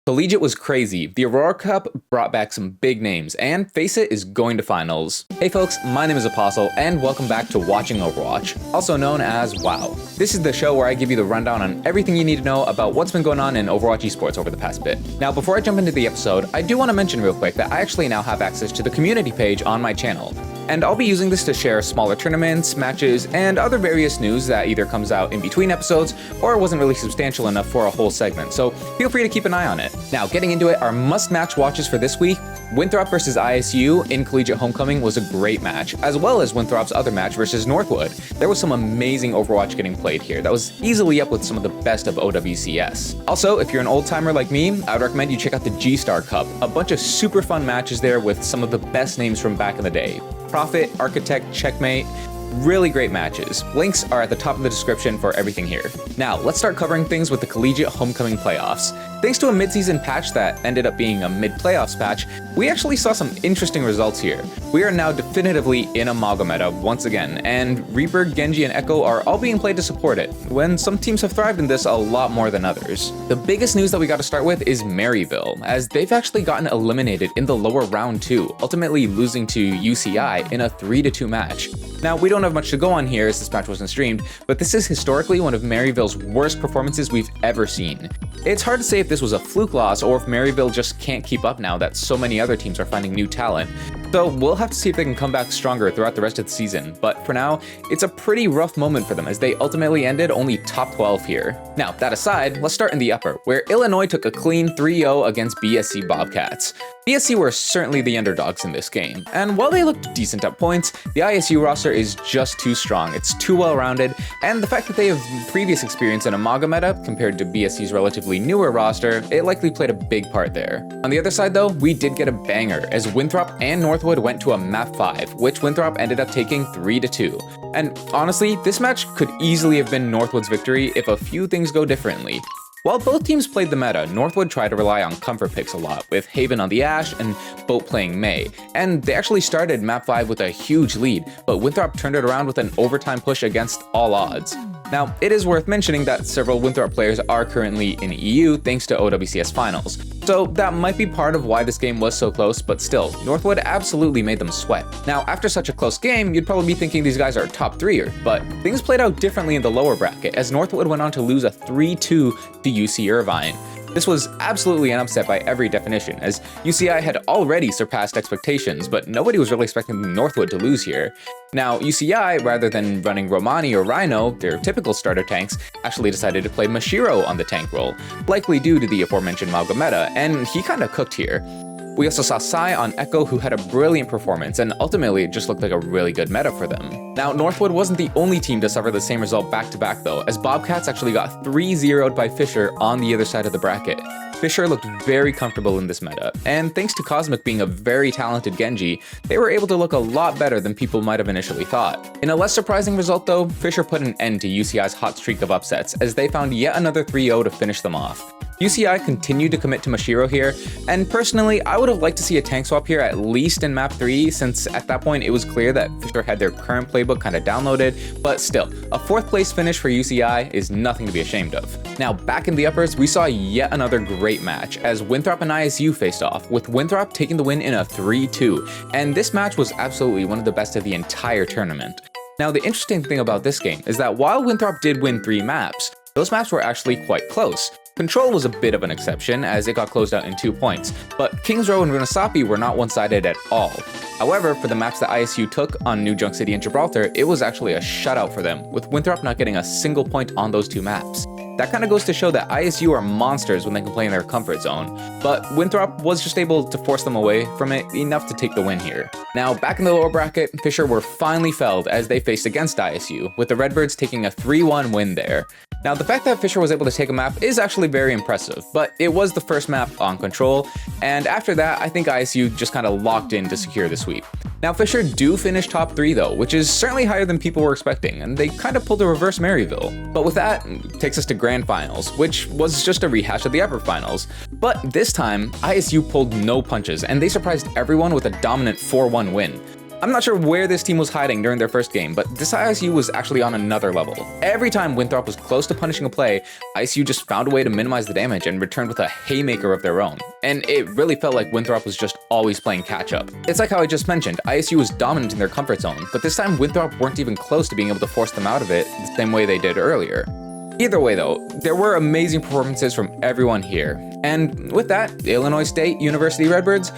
Collegiate was crazy. The Aurora Cup brought back some big names, and FaceIt is going to finals. Hey folks, my name is Apostle, and welcome back to Watching Overwatch, also known as WoW. This is the show where I give you the rundown on everything you need to know about what's been going on in Overwatch Esports over the past bit. Now, before I jump into the episode, I do want to mention real quick that I actually now have access to the community page on my channel. And I'll be using this to share smaller tournaments, matches, and other various news that either comes out in between episodes or wasn't really substantial enough for a whole segment, so feel free to keep an eye on it. Now, getting into it, our must-match watches for this week: Winthrop versus ISU in Collegiate Homecoming was a great match, as well as Winthrop's other match versus Northwood. There was some amazing Overwatch getting played here that was easily up with some of the best of OWCS. Also, if you're an old-timer like me, I would recommend you check out the G-Star Cup, a bunch of super fun matches there with some of the best names from back in the day. Prophet, Architect, Checkmate, really great matches. Links are at the top of the description for everything here. Now, let's start covering things with the Collegiate Homecoming playoffs. Thanks to a mid-season patch that ended up being a mid-playoffs patch, we actually saw some interesting results here. We are now definitively in a Maga meta once again, and Reaper, Genji, and Echo are all being played to support it, when some teams have thrived in this a lot more than others. The biggest news that we got to start with is Maryville, as they've actually gotten eliminated in the lower round 2, ultimately losing to UCI in a 3-2 match. Now, we don't have much to go on here as this match wasn't streamed, but this is historically one of Maryville's worst performances we've ever seen. It's hard to say if this was a fluke loss or if Maryville just can't keep up now that so many other teams are finding new talent. So we'll have to see if they can come back stronger throughout the rest of the season, but for now, it's a pretty rough moment for them as they ultimately ended only top 12 here. Now, that aside, let's start in the upper, where Illinois took a clean 3-0 against BSC Bobcats. BSC were certainly the underdogs in this game, and while they looked decent at points, the ISU roster is just too strong, it's too well-rounded, and the fact that they have previous experience in a Maga meta compared to BSC's relatively newer roster, it likely played a big part there. On the other side though, we did get a banger, as Winthrop and Northwood went to a map 5, which Winthrop ended up taking 3-2. And honestly, this match could easily have been Northwood's victory if a few things go differently. While both teams played the meta, Northwood tried to rely on comfort picks a lot, with Haven on the Ashe and Boat playing Mei, and they actually started map 5 with a huge lead, but Winthrop turned it around with an overtime push against all odds. Now, it is worth mentioning that several Winthrop players are currently in EU thanks to OWCS finals, so that might be part of why this game was so close, but still, Northwood absolutely made them sweat. Now, after such a close game, you'd probably be thinking these guys are a top 3er, but things played out differently in the lower bracket, as Northwood went on to lose a 3-2 to UC Irvine. This was absolutely an upset by every definition, as UCI had already surpassed expectations, but nobody was really expecting Northwood to lose here. Now, UCI, rather than running Romani or Rhino, their typical starter tanks, actually decided to play Mashiro on the tank role, likely due to the aforementioned Maga meta, and he kinda cooked here. We also saw Sai on Echo, who had a brilliant performance, and ultimately it just looked like a really good meta for them. Now, Northwood wasn't the only team to suffer the same result back-to-back though, as Bobcats actually got 3-0'd by Fisher on the other side of the bracket. Fisher looked very comfortable in this meta, and thanks to Cosmic being a very talented Genji, they were able to look a lot better than people might have initially thought. In a less surprising result though, Fisher put an end to UCI's hot streak of upsets, as they found yet another 3-0 to finish them off. UCI continued to commit to Mashiro here, and personally, I would have liked to see a tank swap here at least in map 3, since at that point it was clear that Fisher had their current playbook kinda downloaded, but still, a 4th place finish for UCI is nothing to be ashamed of. Now, back in the uppers, we saw yet another great match, as Winthrop and ISU faced off, with Winthrop taking the win in a 3-2, and this match was absolutely one of the best of the entire tournament. Now, the interesting thing about this game is that while Winthrop did win 3 maps, those maps were actually quite close. Control was a bit of an exception, as it got closed out in 2 points, but Kings Row and Runasapi were not one-sided at all. However, for the maps that ISU took on New Junk City and Gibraltar, it was actually a shutout for them, with Winthrop not getting a single point on those 2 maps. That kind of goes to show that ISU are monsters when they can play in their comfort zone, but Winthrop was just able to force them away from it enough to take the win here. Now, back in the lower bracket, Fisher were finally felled as they faced against ISU, with the Redbirds taking a 3-1 win there. Now, the fact that Fisher was able to take a map is actually very impressive, but it was the first map on Control, and after that, I think ISU just kind of locked in to secure the sweep. Now, Fisher do finish top 3 though, which is certainly higher than people were expecting, and they kind of pulled a reverse Maryville. But with that, takes us to Grand Finals, which was just a rehash of the Upper Finals. But this time, ISU pulled no punches, and they surprised everyone with a dominant 4-1 win. I'm not sure where this team was hiding during their first game, but this ISU was actually on another level. Every time Winthrop was close to punishing a play, ISU just found a way to minimize the damage and returned with a haymaker of their own. And it really felt like Winthrop was just always playing catch-up. It's like how I just mentioned, ISU was dominant in their comfort zone, but this time Winthrop weren't even close to being able to force them out of it the same way they did earlier. Either way though, there were amazing performances from everyone here. And with that, Illinois State University Redbirds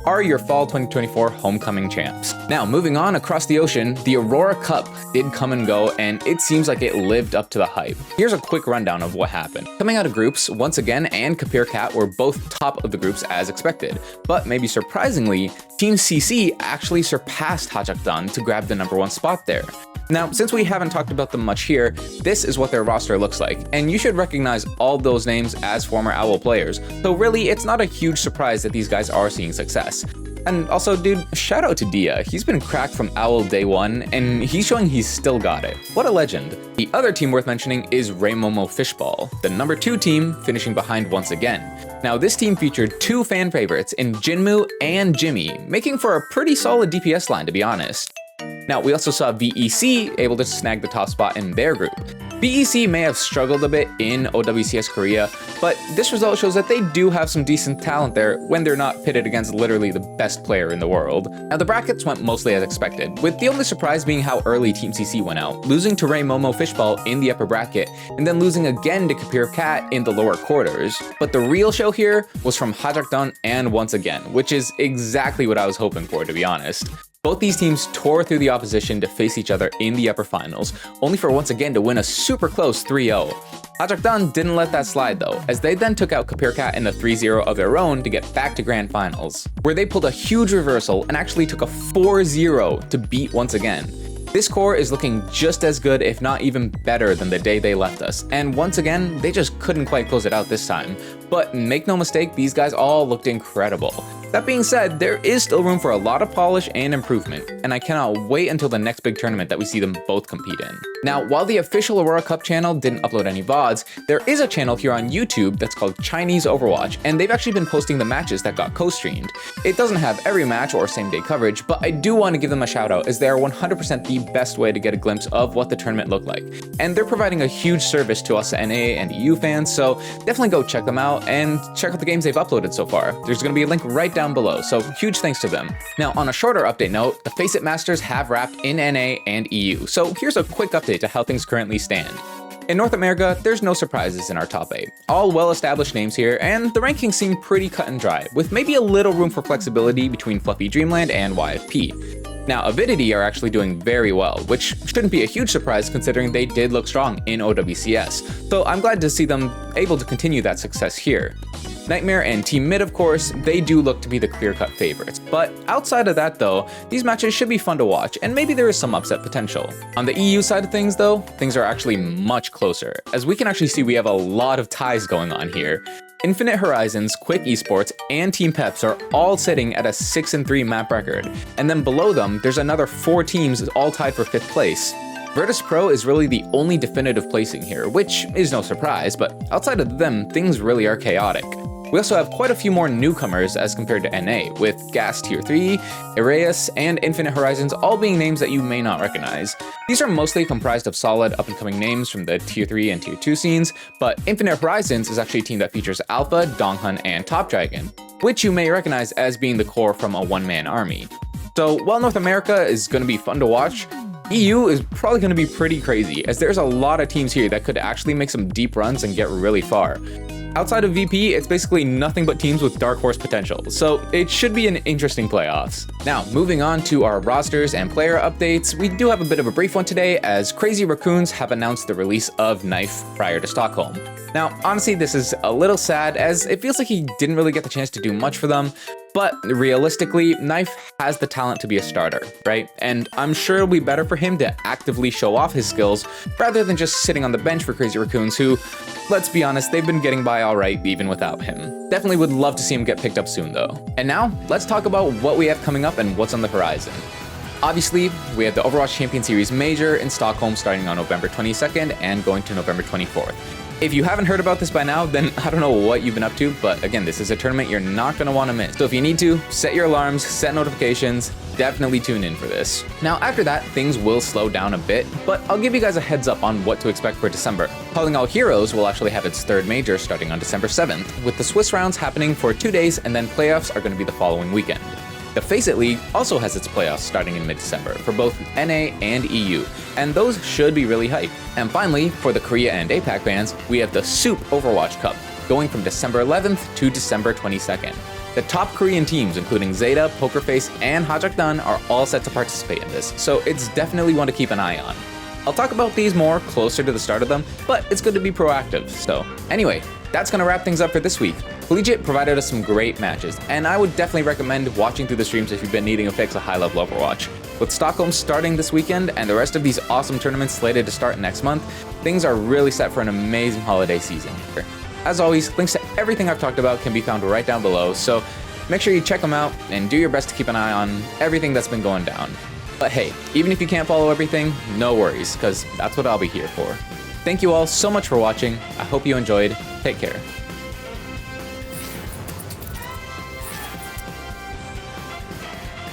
are your fall 2024 homecoming champs. Now, moving on across the ocean, the Aurora Cup did come and go, and it seems like it lived up to the hype. Here's a quick rundown of what happened. Coming out of groups, once again, and Kapir Cat were both top of the groups as expected, but maybe surprisingly, Team CC actually surpassed Hajakdan to grab the #1 spot there. Now, since we haven't talked about them much here, this is what their roster looks like, and you should recognize all those names as former OWL players, so really, it's not a huge surprise that these guys are seeing success. And also, dude, shout out to Dia. He's been cracked from OWL day one, and he's showing he's still got it. What a legend. The other team worth mentioning is Raymomo Fishball, the #2 team finishing behind once again. Now, this team featured 2 fan favorites in Jinmu and Jimmy, making for a pretty solid DPS line, to be honest. Now, we also saw VEC able to snag the top spot in their group. VEC may have struggled a bit in OWCS Korea, but this result shows that they do have some decent talent there when they're not pitted against literally the best player in the world. Now, the brackets went mostly as expected, with the only surprise being how early Team CC went out, losing to Raymomo Fishball in the upper bracket, and then losing again to Kapir Cat in the lower quarters. But the real show here was from Hajakdan and once again, which is exactly what I was hoping for, to be honest. Both these teams tore through the opposition to face each other in the upper finals, only for once again to win a super close 3-0. Hajakdan didn't let that slide though, as they then took out Kapir Cat in a 3-0 of their own to get back to grand finals, where they pulled a huge reversal and actually took a 4-0 to beat once again. This core is looking just as good, if not even better, than the day they left us, and once again, they just couldn't quite close it out this time. But make no mistake, these guys all looked incredible. That being said, there is still room for a lot of polish and improvement, and I cannot wait until the next big tournament that we see them both compete in. Now, while the official Aurora Cup channel didn't upload any VODs, there is a channel here on YouTube that's called Chinese Overwatch, and they've actually been posting the matches that got co-streamed. It doesn't have every match or same-day coverage, but I do want to give them a shout-out, as they are 100% the best way to get a glimpse of what the tournament looked like. And they're providing a huge service to us NA and EU fans, so definitely go check them out and check out the games they've uploaded so far. There's going to be a link right down below, so huge thanks to them. Now, on a shorter update note, the FaceIt Masters have wrapped in NA and EU, so here's a quick update to how things currently stand. In North America, there's no surprises in our top 8. All well-established names here, and the rankings seem pretty cut and dry, with maybe a little room for flexibility between Fluffy Dreamland and YFP. Now, Avidity are actually doing very well, which shouldn't be a huge surprise considering they did look strong in OWCS, so I'm glad to see them able to continue that success here. Nightmare and Team Mid, of course, they do look to be the clear-cut favorites. But outside of that though, these matches should be fun to watch, and maybe there is some upset potential. On the EU side of things though, things are actually much closer, as we can actually see we have a lot of ties going on here. Infinite Horizons, Quick Esports, and Team Peps are all sitting at a 6-3 map record, and then below them, there's another 4 teams all tied for 5th place. Virtus Pro is really the only definitive placing here, which is no surprise, but outside of them, things really are chaotic. We also have quite a few more newcomers as compared to NA, with Gas Tier 3, Ireus, and Infinite Horizons all being names that you may not recognize. These are mostly comprised of solid up-and-coming names from the Tier 3 and Tier 2 scenes, but Infinite Horizons is actually a team that features Alpha, Donghun, and Top Dragon, which you may recognize as being the core from a one-man army. So while North America is going to be fun to watch, EU is probably going to be pretty crazy, as there's a lot of teams here that could actually make some deep runs and get really far. Outside of VP, it's basically nothing but teams with dark horse potential, so it should be an interesting playoffs. Now, moving on to our rosters and player updates, we do have a bit of a brief one today, as Crazy Raccoons have announced the release of Knife prior to Stockholm. Now, honestly, this is a little sad, as it feels like he didn't really get the chance to do much for them, but realistically, Knife has the talent to be a starter, right? And I'm sure it'll be better for him to actively show off his skills rather than just sitting on the bench for Crazy Raccoons, who, let's be honest, they've been getting by alright even without him. Definitely would love to see him get picked up soon though. And now, let's talk about what we have coming up and what's on the horizon. Obviously, we have the Overwatch Champion Series Major in Stockholm starting on November 22nd and going to November 24th. If you haven't heard about this by now, then I don't know what you've been up to, but again, this is a tournament you're not going to want to miss. So if you need to, set your alarms, set notifications, definitely tune in for this. Now, after that, things will slow down a bit, but I'll give you guys a heads up on what to expect for December. Calling All Heroes will actually have its third major starting on December 7th, with the Swiss rounds happening for 2 days, and then playoffs are going to be the following weekend. The FaceIt League also has its playoffs starting in mid-December for both NA and EU, and those should be really hype. And finally, for the Korea and APAC bans, we have the SUP Overwatch Cup, going from December 11th to December 22nd. The top Korean teams, including Zeta, Pokerface, and Hajakdan, are all set to participate in this, so it's definitely one to keep an eye on. I'll talk about these more closer to the start of them, but it's good to be proactive, so anyway, that's going to wrap things up for this week. Collegiate provided us some great matches, and I would definitely recommend watching through the streams if you've been needing a fix of high-level Overwatch. With Stockholm starting this weekend and the rest of these awesome tournaments slated to start next month, things are really set for an amazing holiday season. As always, links to everything I've talked about can be found right down below, so make sure you check them out and do your best to keep an eye on everything that's been going down. But hey, even if you can't follow everything, no worries, because that's what I'll be here for. Thank you all so much for watching. I hope you enjoyed. Take care.